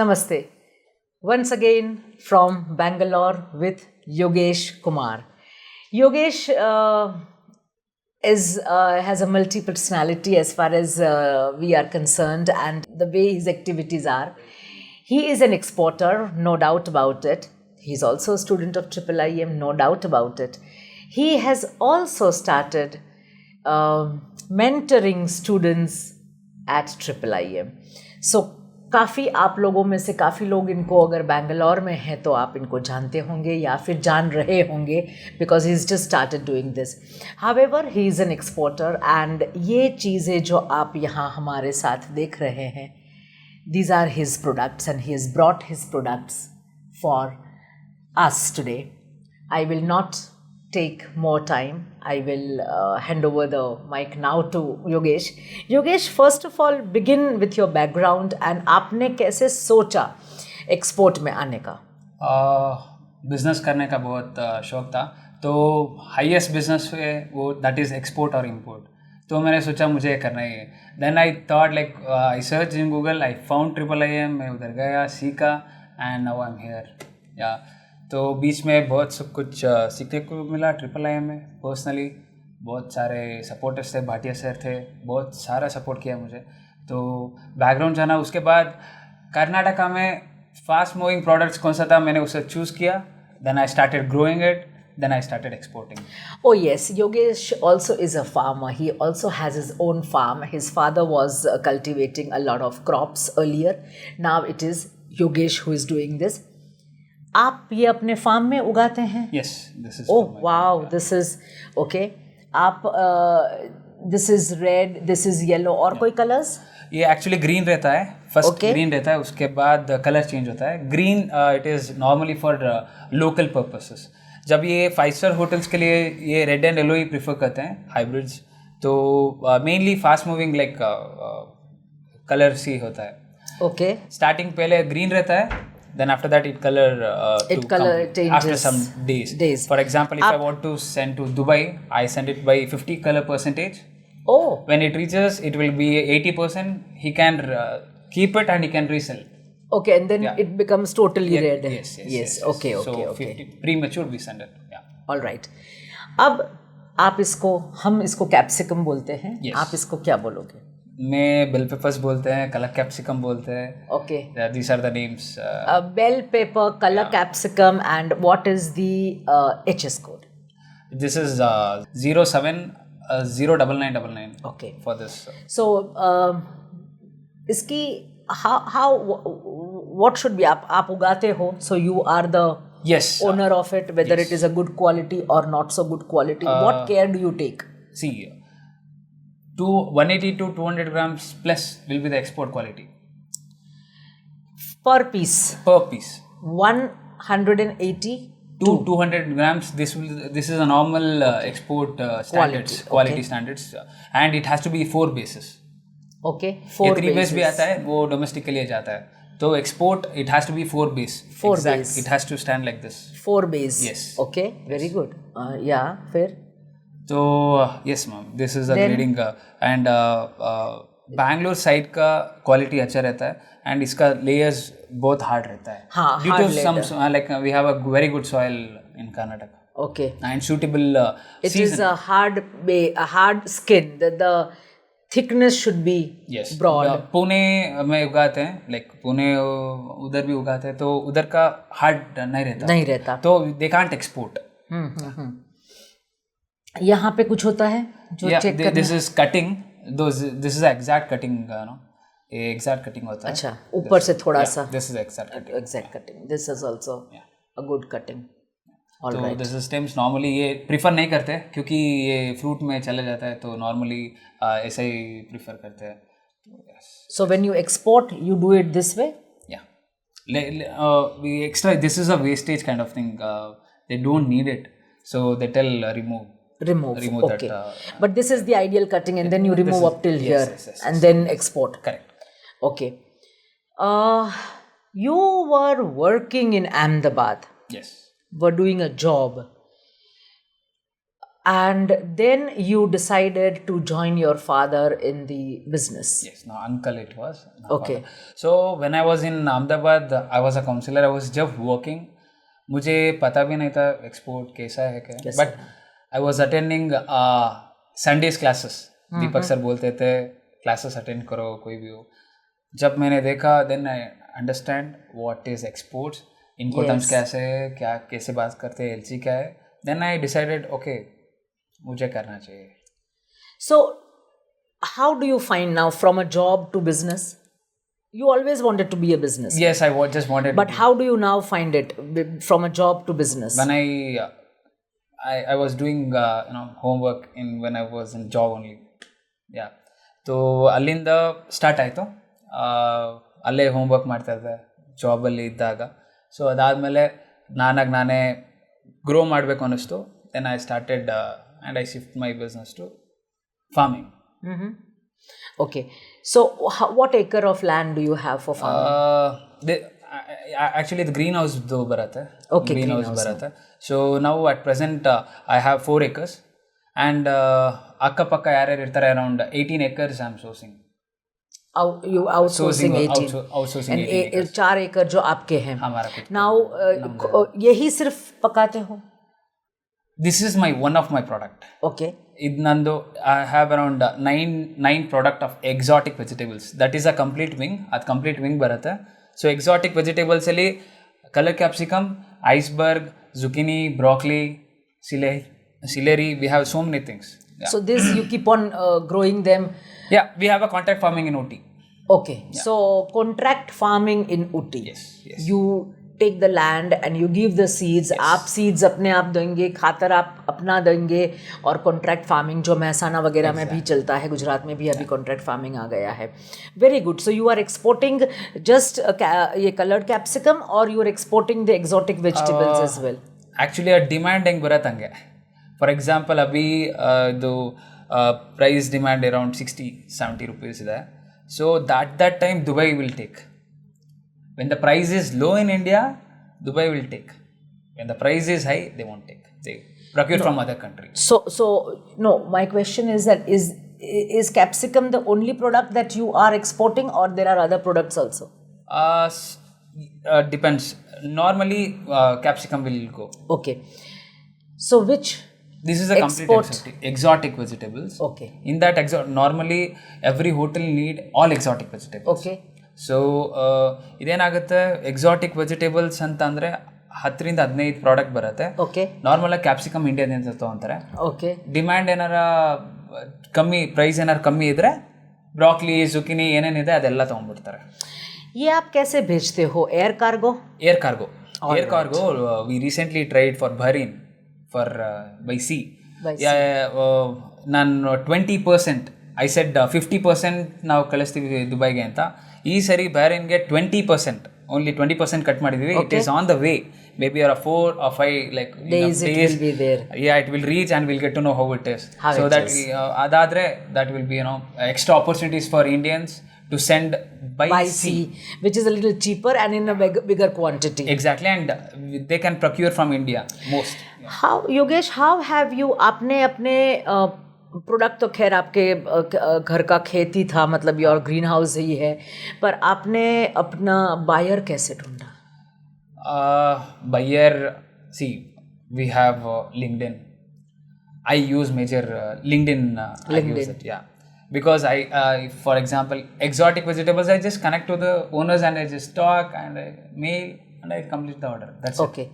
Namaste. Once again from Bangalore with Yogesh Kumar. Yogesh has a multi personality as far as we are concerned, and the way his activities are. He is an exporter, no doubt about it. He's also a student of iiiEM, no doubt about it. He has also started mentoring students at iiiEM. So काफ़ी आप लोगों में से काफ़ी लोग इनको अगर बैंगलोर में हैं तो आप इनको जानते होंगे या फिर जान रहे होंगे because he is just started doing this. However he is an exporter and ये चीज़ें जो आप यहाँ हमारे साथ देख रहे हैं, these are his products and he has brought his products for us today. I will not take more time. I will hand over the mic now to Yogesh. Yogesh, first of all, begin with your background and आपने कैसे सोचा export में आने का? Business करने का बहुत शौक था, तो हाईएस्ट बिजनेस है वो दैट इज़ एक्सपोर्ट और इंपोर्ट. तो मैंने सोचा मुझे करना ही है. Then I thought like I search in Google, I found iiiEM, मैं उधर गया, सीखा and now I am here. या तो बीच में बहुत सब कुछ सीखने को मिला iiiEM में. पर्सनली बहुत सारे सपोर्टर्स थे, भाटिया सर थे, बहुत सारा सपोर्ट किया मुझे. तो बैकग्राउंड जाना, उसके बाद कर्नाटका में फास्ट मूविंग प्रोडक्ट्स कौन सा था मैंने उसे चूज़ किया. Then I started growing it. Then I started exporting. Oh yes, Yogesh also is a farmer. He also has his own farm. His father was cultivating a lot of crops earlier. Now it is Yogesh who is doing this. आप ये अपने farm में उगाते हैं? Yes, this is. Oh wow, this is okay. आप this is red, this is yellow और कोई colours? ये एक्चुअली ग्रीन रहता है. फर्स्ट ग्रीन रहता है, उसके बाद कलर चेंज होता है. Green it is normally for local purposes. जब ये 5-स्टार होटल्स के लिए ये रेड एंड येलो ही प्रीफर करते हैं, हाइब्रिड्स. तो mainly fast moving like colour सी होता है. ओके. स्टार्टिंग पहले ग्रीन रहता है, then after that it color changes after some days. For example, if I want to send to Dubai, I send it by 50 color percentage. Oh. When it reaches, it will be 80%. He can keep it and he can resell. Okay, and then it becomes totally red. Yes. Okay. So 50 premature we send it. Yeah. All right. अब हम इसको capsicum बोलते हैं. आप इसको क्या बोलोगे? मैं बेल पेपर्स बोलते हैं, कलर कैप्सिकम बोलते हैं. Okay. These are the names. Bell pepper, color capsicum, and what is the HS code? This is 070999. Okay. For this. So इसकी how what should be आप उगाते हो, so you are the owner of it, whether it is a good quality or not so good quality. What care do you take? See, 180 to 200 grams plus will be the export quality. Per piece. 180 to 200 grams. This is a normal export standards, quality standards, and it has to be 4 bases. Okay, 4 3 base भी आता है, वो domestic के लिए जाता है. तो export it has to be 4 base. 4 base. It has to stand like this. 4 base. Yes. Okay, very good. फिर तो yes ma'am, this is a grading and Bangalore side का क्वालिटी अच्छा रहता है एंड इसका लेयर्स बहुत हार्ड रहता है. Due to some like we have a very good soil in Karnataka. Okay. And suitable it is a hard skin. The thickness should be broad. Pune में उगाते हैं, लाइक पुणे उधर भी उगाते हैं, तो उधर का हार्ड नहीं रहता, तो दे कांट एक्सपोर्ट. यहाँ पे कुछ होता है जो चेक करना. This is cutting, this is exact cutting, exact cutting होता है. अच्छा, ऊपर से थोड़ा सा. This is exact cutting. This is also a good cutting. तो दिस स्टेम्स नॉर्मली ये प्रीफर नहीं करते क्योंकि ये फ्रूट में चला जाता है, तो नॉर्मली ऐसा ही प्रीफर करते हैं. So when you export you do it this way. Extra this is a wastage kind of thing. They don't need it, so they tell remove okay. that, but this is the ideal cutting, and then you remove up till here. Yes. And then export. Correct. Okay. You were working in Ahmedabad. Yes. Were doing a job. And then you decided to join your father in the business. Yes, no, uncle it was. Okay. So when I was in Ahmedabad, I was a counselor. I was just working. मुझे पता भी नहीं था export कैसा है क्या, but I was attending Sundays classes. Deepak sir बोलते थे क्लासेस अटेंड करो कोई भी हो. जब मैंने देखा then I understand what is exports, इनको टर्म्स कैसे है, क्या कैसे बात करते हैं, एलसी क्या है. देन आई डिसाइडेड ओके मुझे करना चाहिए. So how do you find now from a job to business? You always wanted to be a business. Yes, I just wanted. But how do you now find it from a job to business? When I was doing homework when I was in job only. Yeah. तो ಅಲ್ಲಿಂದ start ಆಯಿತು. ಅಲ್ಲೇ homework ಮಾಡ್ತಾ ಇದ್ದೆ ಜಾಬಲ್ಲಿ ಇದ್ದಾಗ. So ಅದಾದಮೇಲೆ ನಾನೇ grow ಮಾಡಬೇಕು ಅನ್ನಿಸ್ತು. Then I started and I shift my business to farming. Okay. So what acre of land do you have for farming? Actually the greenhouse do barate. Okay, greenhouse barate. So now at present I have 4 acres and akka pakka yaar irtare around 18 acres I am sourcing. You outsourcing 18. Outsourcing 18 acres. 4 acre जो आपके हैं. हमारा कुछ. Now यही सिर्फ पकाते हो? This is one of my product. Okay. ಇದು ನಂದು I have around 9 product of exotic vegetables. That is a complete wing. ಅದು ಕಂಪ್ಲೀಟ್ ವಿಂಗ್ ಬರುತ್ತೆ. ಸೊ ಎಕ್ಸಾಟಿಕ್ ವೆಜಿಟೇಬಲ್ಸಲ್ಲಿ colour capsicum, iceberg, zucchini, broccoli, celery, we have so many things. So this you keep on growing them? Yeah, we have a contract farming in Ooty. Okay. Yeah. So contract farming in Ooty. Yes. You take the land and you give the seeds. Yes. आप seeds अपने आप देंगे, खातर आप अपना देंगे. और contract farming जो महसाना वगैरह में भी चलता है, गुजरात में भी अभी कॉन्ट्रैक्ट फार्मिंग आ गया है. Very good. So you are exporting just ये कलर्ड कैप्सिकम और you are exporting the exotic vegetables as well? Actually demand ಹೆಂಗೆ ಬರುತ್ತೆ ಹಂಗೆ. ಫಾರ್ ಎಕ್ಸಾಂಪಲ್ ಅಭಿ ಇದು ಪ್ರೈಸ್ ಡಿಮ್ಯಾಂಡ್ ಅರೌಂಡ್ 60-70 ರೂಪೀಸ್ ಇದೆ. So that time Dubai will take. When the price is low in India, Dubai will take. When the price is high, they won't take. They procure from other countries. So no, my question is that is capsicum the only product that you are exporting or there are other products also? Depends. Normally, capsicum will go. Okay. So which? This is a complete exotic vegetables. Okay. In that normally every hotel need all exotic vegetables. Okay. So ಇದೇನಾಗುತ್ತೆ, exotic vegetables ಅಂತ ಅಂದರೆ 10-15 product ಬರುತ್ತೆ. Okay. ನಾರ್ಮಲಾಗಿ capsicum ಇಂಡಿಯಾದಿಂದ ತೊಗೊಂತಾರೆ. Okay. Demand ಏನಾರ ಕಮ್ಮಿ, price ಏನಾರು ಕಮ್ಮಿ ಇದ್ದರೆ ಬ್ರಾಕ್ಲಿ, ಜುಕಿನಿ ಏನೇನಿದೆ ಅದೆಲ್ಲ ತೊಗೊಂಡ್ಬಿಡ್ತಾರೆ. ये आप कैसे भेजते हो? Air cargo? Air cargo we recently tried for Bahrain for by sea. ನಾನು 20%, ಐ ಸೆಡ್ 50% ನಾವು ಕಳಿಸ್ತೀವಿ ದುಬೈಗೆ ಅಂತ. ಈ ಸರಿ ಬಹರೇನ್ಗೆ 20%, ಓನ್ಲಿ 20% ಕಟ್ ಮಾಡಿದ್ವಿ. It is on the way. Maybe 4 or 5 like days it will be there. Yeah, it will reach and we'll get to know how it is. So that adadre that will be extra opportunities for Indians to send by sea, which is a little cheaper and in a bigger quantity. Exactly, and they can procure from India most. How, Yogesh, how have you अपने product तो खैर आपके घर का खेती था, मतलब your green house ही है, पर आपने अपना बायर कैसे ढूंढा? Buyer, see, we have LinkedIn. I use major LinkedIn. I use it, yeah. Because I for example, exotic vegetables, I just connect to the owners and I just talk and I mail and I complete the order. That's okay.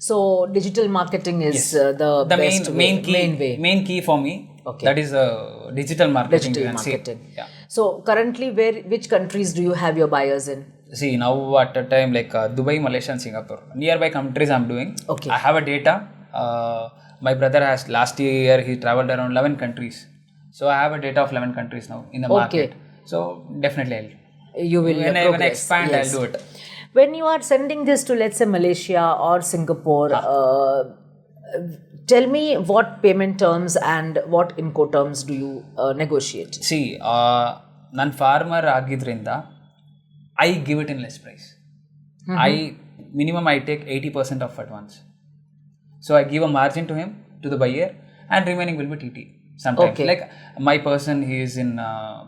So digital marketing is the best main key for me. Okay. That is digital marketing. Yeah. So currently, which countries do you have your buyers in? See, now at a time like Dubai, Malaysia and Singapore, nearby countries I'm doing. Okay. I have a data. My brother has last year he traveled around 11 countries. So I have a data of 11 countries now in the market. So definitely you will when I expand, yes. I'll do it. When you are sending this to, let's say, Malaysia or Singapore, tell me what payment terms and what Incoterms do you negotiate? See, nan farmer agidrinda I give it in less price. Minimum I take 80% of advance. So I give a margin to him, to the buyer, and remaining will be TT. Sometimes, Okay. like my person, he is in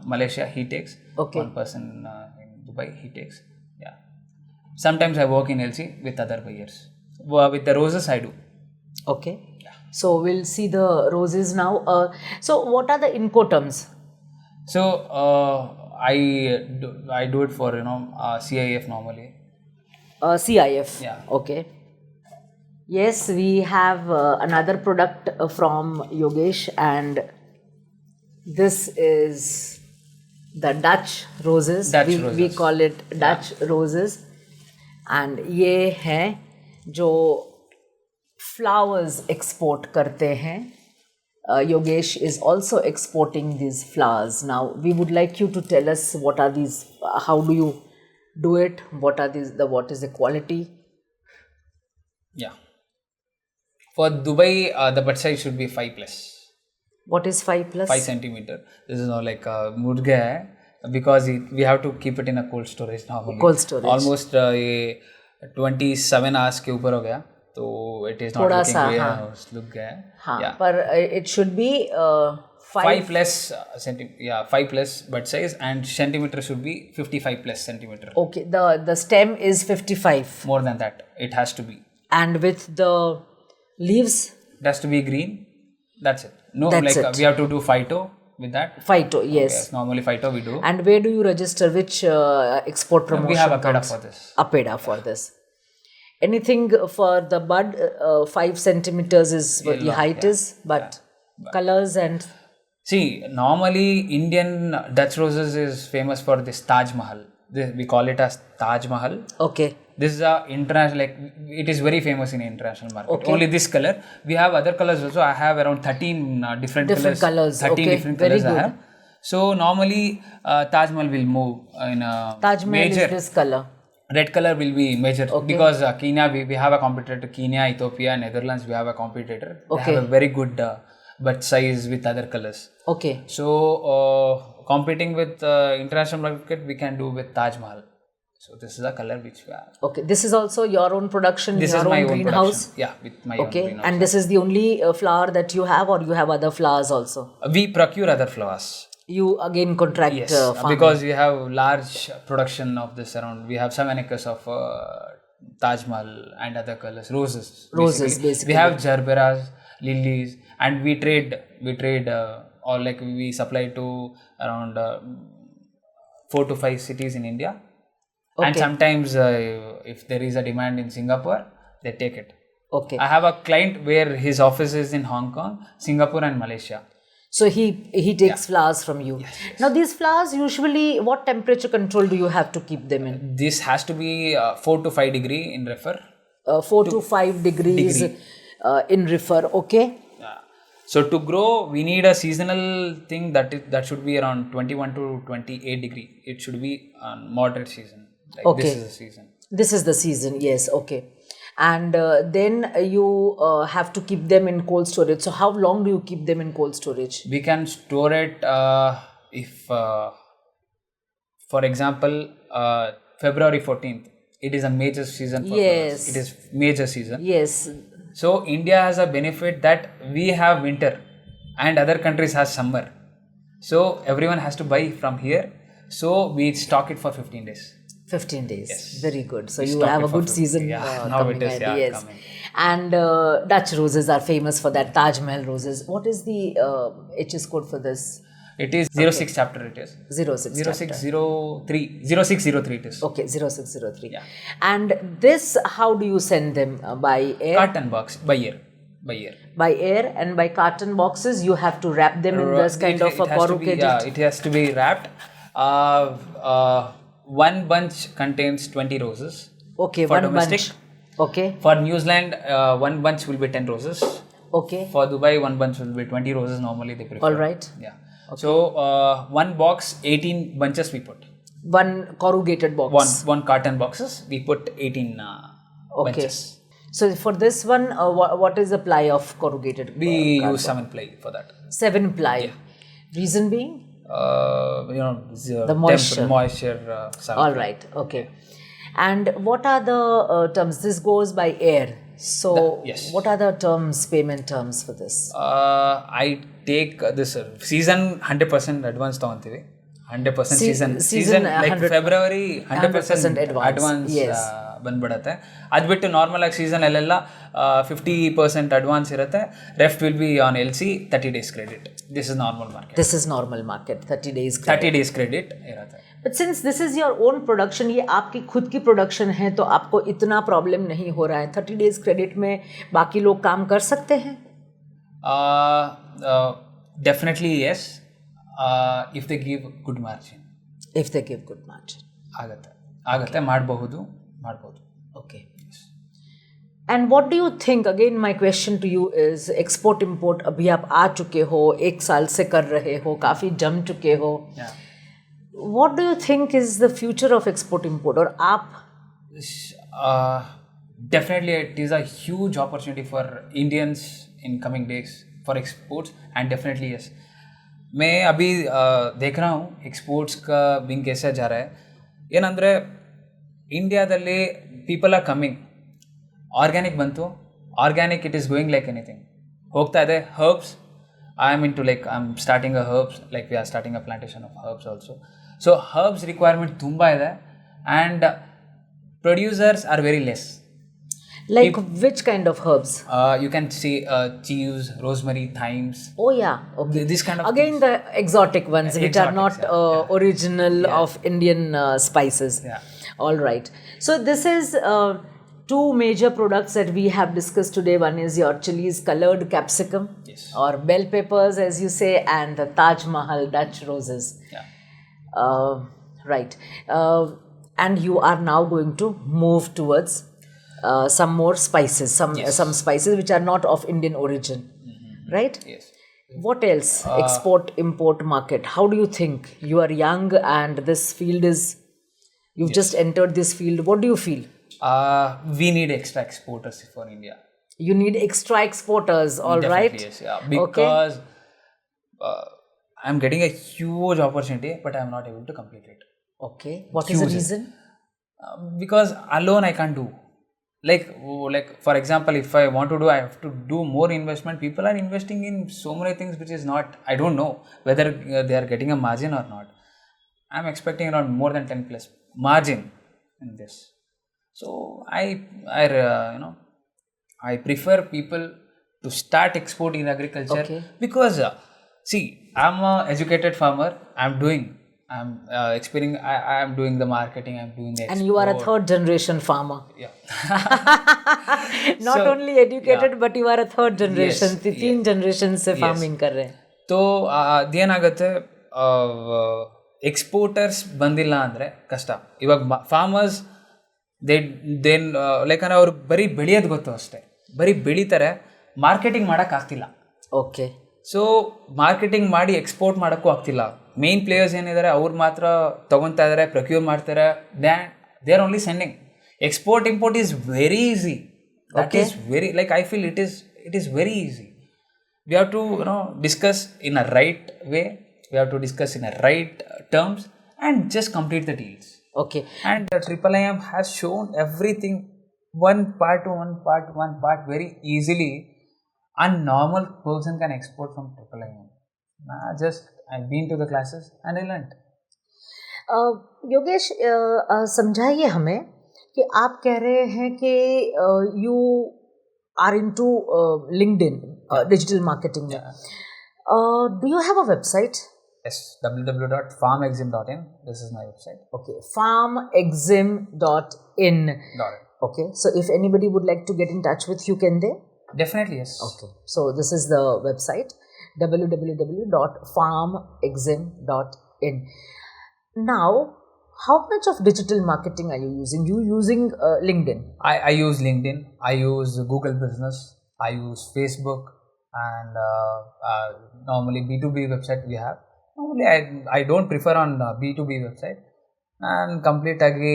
Malaysia, he takes. Okay. One person in Dubai, he takes. Yeah. Sometimes I work in LC with other buyers. With the roses, I do. Okay. So we'll see the roses now. So what are the Incoterms? So I do it for CIF normally. CIF. Yeah. Okay. Yes, we have another product from Yogesh, and this is the Dutch roses. Dutch we roses. call it Dutch roses. And ये हैं जो flowers export करते हैं. Yogesh is also exporting these flowers. Now we would like you to tell us what are these, how do you do it, what are these, what is the quality? Yeah. For Dubai, the bud size should be 5 plus. What is 5 plus? 5 centimeter. This is not like mud gaya hai, because we have to keep it in a cold storage normally. Cold storage. Almost 27 hours के ऊपर हो गया, so it is not looking good. Look gaya hai. हाँ, Yeah. पर it should be 5 plus 5 plus bud size, and centimeter should be 55 plus centimeter. Okay, the stem is 55. More than that, it has to be. And with the leaves? It has to be green. That's it. No, That's like it. we have to do phyto with that. Phyto, yes. Yes, normally phyto we do. And where do you register? Which export promotion? We have a comes? for this. APEDA for this. Anything for the bud? 5 centimeters is what the height is, but colors and... See, normally Indian Dutch roses is famous for this Taj Mahal. We call it as Taj Mahal. Okay. This is a international, like it is very famous in international market. Okay. Only this color. We have other colors also. I have around 13 different colors. 13 okay. different Very colors good. I have. So normally Taj Mahal will move in a Taj Mahal major. is this color. Red color will be major because Kenya, we have a competitor. Kenya, Ethiopia, Netherlands, we have a competitor. Okay. They have a very good bud size with other colors. Okay. So competing with international market, we can do with Taj Mahal. So this is a color which we have. Okay. This is also your own production, This your is my own greenhouse? production. Yeah, with my own greenhouse. And this is the only flower that you have, or you have other flowers also? We procure other flowers. You again contract farming. Because we have large production of this around. We have 7 acres of Taj Mahal and other colors, roses. Roses, basically. We have gerberas, lilies, and we trade, or like we supply to around 4 to 5 cities in India. Okay. And sometimes if there is a demand in Singapore, they take it. Okay. I have a client where his office is in Hong Kong, Singapore and Malaysia. So he takes flowers from you. Yes. Now these flowers usually, what temperature control do you have to keep them in? This has to be 4 to 5 degree in refer. 4 to 5 degrees in refer, okay? So to grow, we need a seasonal thing that should be around 21 to 28 degree. It should be moderate season. Like okay. This is the season. This is the season, yes, okay. And then you have to keep them in cold storage. So how long do you keep them in cold storage? We can store it if, for example, February 14th. It is a major season for flowers. It is major season. Yes. So India has a benefit that we have winter and other countries has summer. So everyone has to buy from here. So we stock it for 15 days. 15 days. Yes. Very good. So you have a good season now coming it is, ahead. Yes. Coming. And Dutch roses are famous for that. Taj Mahal roses. What is the HS code for this? It is 06 chapter it is. 0603. 0603 it is. Okay, 0603. Yeah. And this, how do you send them? By air? Carton box, by air. By air, and by carton boxes, you have to wrap them in this kind of a corrugated. It has to be wrapped. One bunch contains 20 roses. Okay, for one domestic. bunch. Okay. For New Zealand, one bunch will be 10 roses. Okay. For Dubai, one bunch will be 20 roses. Normally they prefer. All right. Yeah. Okay. So one box, 18 bunches we put. One corrugated box. One carton boxes. We put 18 bunches. So for this one, what is the ply of corrugated? We use 7 ply for that. 7 ply. Yeah. Reason being? The moisture. All right. Okay. And what are the terms? This goes by air. So yes. what are the payment terms for this? I take this season 100% advance ತಗೊಂತೀವಿ. 100% season like 100 February 100% advance. Yes. ಬಂದ್ಬಿಡತ್ತೆ. ಅದು ಬಿಟ್ಟು normal ಆಗಿ season ಅಲ್ಲೆಲ್ಲ 50% advance ಇರುತ್ತೆ. Rest will be on LC 30 days credit. This is normal market. 30 days credit ಇರುತ್ತೆ. But since this is your own production, ये आपकी खुद की प्रोडक्शन है, तो आपको इतना प्रॉब्लम नहीं हो रहा है. 30 days credit में बाकी लोग काम कर सकते हैं? Definitely yes. If they give good margin. ಆಗತ್ತೆ ಮಾಡಬಹುದು. Okay. Yes. And what do you think, again my question to you is, export import अभी आप आ चुके हो, 1 साल से कर रहे हो, काफ़ी जम चुके हो. Yeah. What do you think is the future of export import? और आप definitely it is a huge opportunity for Indians in coming days for exports, and definitely yes. मैं अभी देख रहा हूँ एक्सपोर्ट्स का बिंग कैसे जा रहा है. ಏನಂದರೆ ಇಂಡಿಯಾದಲ್ಲಿ ಪೀಪಲ್ ಆರ್ ಕಮ್ಮಿಂಗ್. ಆರ್ಗ್ಯಾನಿಕ್ ಬಂತು, organic it is going like anything ಹೋಗ್ತಾ ಇದೆ. Herbs, I am into like I am starting a herbs, like we are starting a plantation of herbs also. So herbs requirement ತುಂಬ ಇದೆ and producers are very less. like which kind of herbs? You can see chives, rosemary, thymes. Oh yeah, okay. This kind of again things. the exotic ones which are not original of Indian spices. Yeah. All right. So this is two major products that we have discussed today. One is your chilies colored capsicum, Yes. or bell peppers as you say, and the Taj Mahal Dutch roses. Yeah. Right. And you are now going to move towards some more spices, some spices which are not of Indian origin, right? Yes. What else? Export import market. How do you think? You are young and this field is, you've just entered this field. What do you feel? We need extra exporters for India. You need extra exporters, all right? Definitely, yes, yeah. Because I'm getting a huge opportunity, but I'm not able to complete it. Okay. What is the reason? Because alone I can't do. Like for example, if I want to do, I have to do more investment. People are investing in so many things which is not, I don't know whether they are getting a margin or not. I'm expecting around more than 10 plus margin in this. So I prefer people to start exporting agriculture. Okay. Because see, I'm a educated farmer. I'm doing the marketing, I'm doing the export. And you are a third generation farmer. Yeah. Not only educated, but you are a third generation. तीन generation से farming कर रहे हैं. तो ಅದೇನಾಗುತ್ತೆ, exporters ಬಂದಿಲ್ಲ ಅಂದರೆ ಕಷ್ಟ. ಇವಾಗ ಫಾರ್ಮರ್ಸ್ ಲೈಕ್ ಅವ್ರು ಬರೀ ಬೆಳೆಯೋದು ಗೊತ್ತು ಅಷ್ಟೇ, ಬರೀ ಬೆಳೀತಾರೆ, ಮಾರ್ಕೆಟಿಂಗ್ ಮಾಡೋಕ್ಕಾಗ್ತಿಲ್ಲ. ಓಕೆ. ಸೊ ಮಾರ್ಕೆಟಿಂಗ್ ಮಾಡಿ ಎಕ್ಸ್ಪೋರ್ಟ್ ಮಾಡೋಕ್ಕೂ ಆಗ್ತಿಲ್ಲ. ಮೇನ್ ಪ್ಲೇಯರ್ಸ್ ಏನಿದ್ದಾರೆ ಅವ್ರು ಮಾತ್ರ ತೊಗೊತಾ ಇದ್ದಾರೆ, ಪ್ರೊಕ್ಯೂರ್ ಮಾಡ್ತಾರೆ. They are only sending. Export import is very easy. That is very, like I feel it is very easy. We have to discuss in a right way. We have to discuss in a right terms and just complete the deals. Okay. And iiEM has shown everything one part very easily. A normal person can export from iiEM. I've been to the classes and I learned. Yogesh, समझाइए हमें कि आप कह रहे हैं कि you are into LinkedIn digital marketing में. Do you have a website? Yes, www.farmexim.in. This is my website. Okay, farmexim.in. Okay, so if anybody would like to get in touch with you, can they? Definitely, yes. Okay, so this is the website, www.farmexim.in. Now, how much of digital marketing are you using? You using LinkedIn? I use LinkedIn. I use Google Business. I use Facebook, and normally B2B website we have. Normally I don't prefer on B2B website. ನಾನು complete ಆಗಿ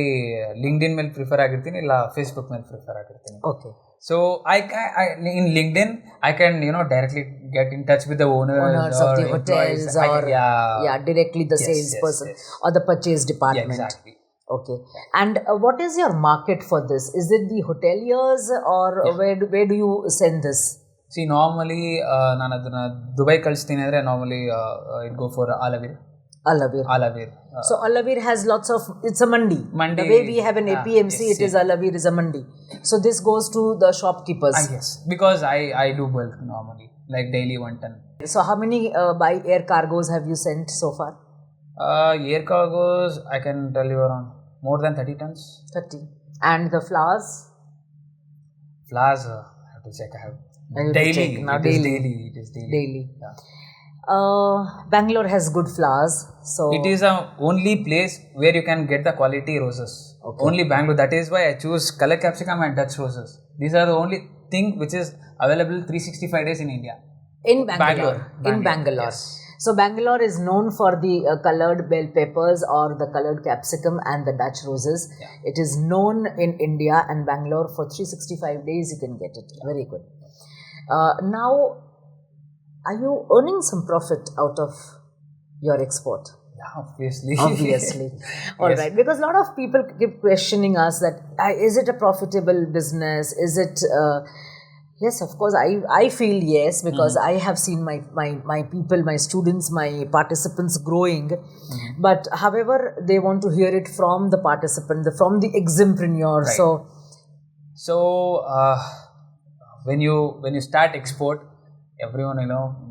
LinkedIn ಮೇಲೆ prefer ಆಗಿರ್ತೀನಿ, ಇಲ್ಲ Facebook ಮೇಲೆ prefer ಆಗಿರ್ತೀನಿ. Okay. So I in LinkedIn I can directly get in touch with the owners of the hotels or directly the salesperson or the purchase department. Yeah, exactly. Okay. And what is your market for this? Is it the hoteliers or where do you send this? See, normally ನಾನು ಅದನ್ನ Dubai ಕಳಿಸ್ತೀನಿ ಅಂದರೆ normally it go for Alavir. Alavir. So Alavir has lots of, it's a mandi. The way we have an APMC, yes, it is Alavir is a mandi. So this goes to the shopkeepers. Yes, because I do bulk normally, like daily 1 ton. So how many by air cargos have you sent so far? Air cargos, I can tell you around more than 30 tons. 30. And the flowers? Flowers, I have to check. I have daily. It is daily. Yeah. Bangalore has good flowers, so it is the only place where you can get the quality roses. Okay. Only Bangalore. That is why I choose color capsicum and Dutch roses. These are the only thing which is available 365 days in India. In Bangalore. In Bangalore. Yes. So Bangalore is known for the colored bell peppers or the colored capsicum and the Dutch roses. Yeah. It is known in India, and Bangalore for 365 days you can get it. Yeah. Very good. Now, are you earning some profit out of your export? Yeah, obviously. All right. Because a lot of people keep questioning us that, is it a profitable business? Is it... yes, of course, I feel yes, because I have seen my people, my students, my participants growing. But however, they want to hear it from the participant, from the EXIMPreneur. Right. So when you start export, everyone,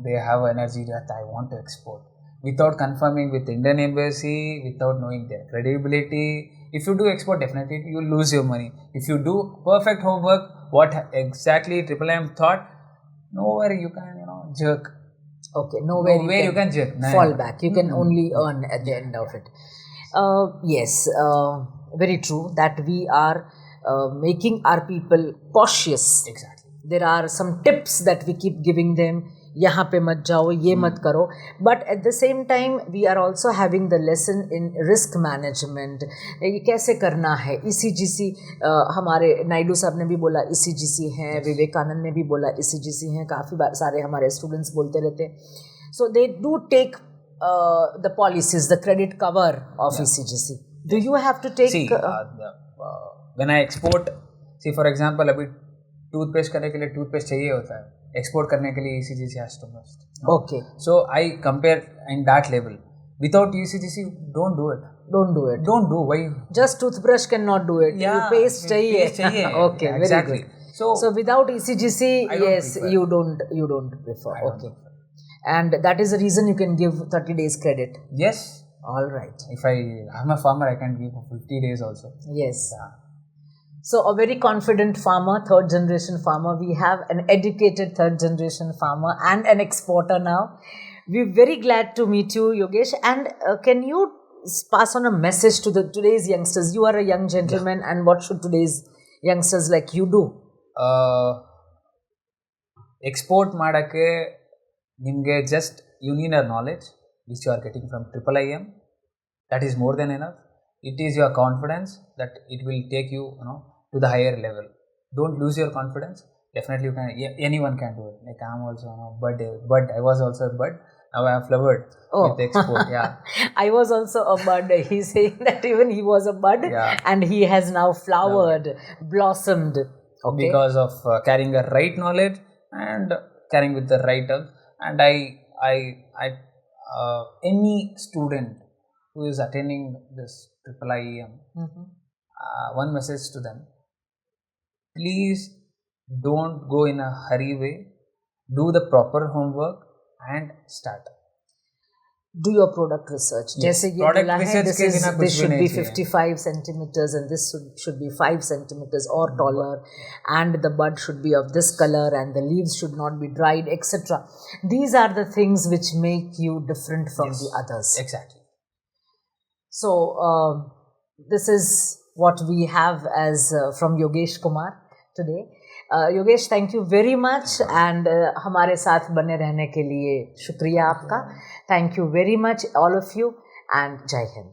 they have energy that I want to export. Without confirming with Indian Embassy, without knowing their credibility, if you do export, definitely you lose your money. If you do perfect homework, what exactly iiiEM thought, nowhere you can, jerk. Okay, nowhere you can jerk. Fall back. You can only earn at the end of it. Yes, very true that we are making our people cautious. Exactly. There are some tips that we keep giving them. यहाँ पे मत जाओ, ये मत करो. But at the same time, we are also having the lesson in risk management. ये कैसे करना है. ECGC, हमारे नायडू साहब ने भी बोला ECGC है, विवेकानंद ने भी बोला ECGC है, काफ़ी सारे हमारे स्टूडेंट्स बोलते रहते. So they do take the policies, the credit cover of ECGC. Do you have to take... See, when I export, see for example, अभी टूथपेस्ट करने के लिए टूथपेस्ट चाहिए होता है. एक्सपोर्ट करने के लिए ECGC has to must. Okay. So I compare in that level. Without ECGC, don't do it. Don't do. Why? Just toothbrush cannot do it. Yeah. Paste चाहिए. Okay, yeah, very exactly. good. So without ECGC, yes, prefer. you don't prefer. Okay. And that is the reason you can give 30 days credit. Yes. All right. If I'm a farmer, I can give 50 days also. Yes. Yeah. So a very confident farmer, third generation farmer. We have an educated third generation farmer and an exporter now. We're very glad to meet you, Yogesh. And can you pass on a message to today's youngsters? You are a young gentleman, and what should today's youngsters like you do? Export ಮಾಡಕ್ಕೆ ನಿಮಗೆ just you need a knowledge which you are getting from iiiEM. That is more than enough. It is your confidence that it will take you, to the higher level. Don't lose your confidence. Definitely you can. Anyone can do it. Like I'm also, bud. I was also a bud. Now I have flowered with export. Yeah. I was also a bud. He's saying that even he was a bud, and he has now flowered, blossomed. Okay. Because of carrying the right knowledge and carrying with the right help. And I any student who is attending this iiiEM, one message to them: please don't go in a hurry way. Do the proper homework and start. Do your product research. Yes. Product research this should be 55 centimeters and this should be 5 centimeters or taller, and the bud should be of this color and the leaves should not be dried, etc. These are the things which make you different from the others. Exactly. So this is what we have as from Yogesh Kumar today. Yogesh, thank you very much, and हमारे साथ बने रहने के लिए शुक्रिया आपका. Thank you very much, all of you, and Jai Hind.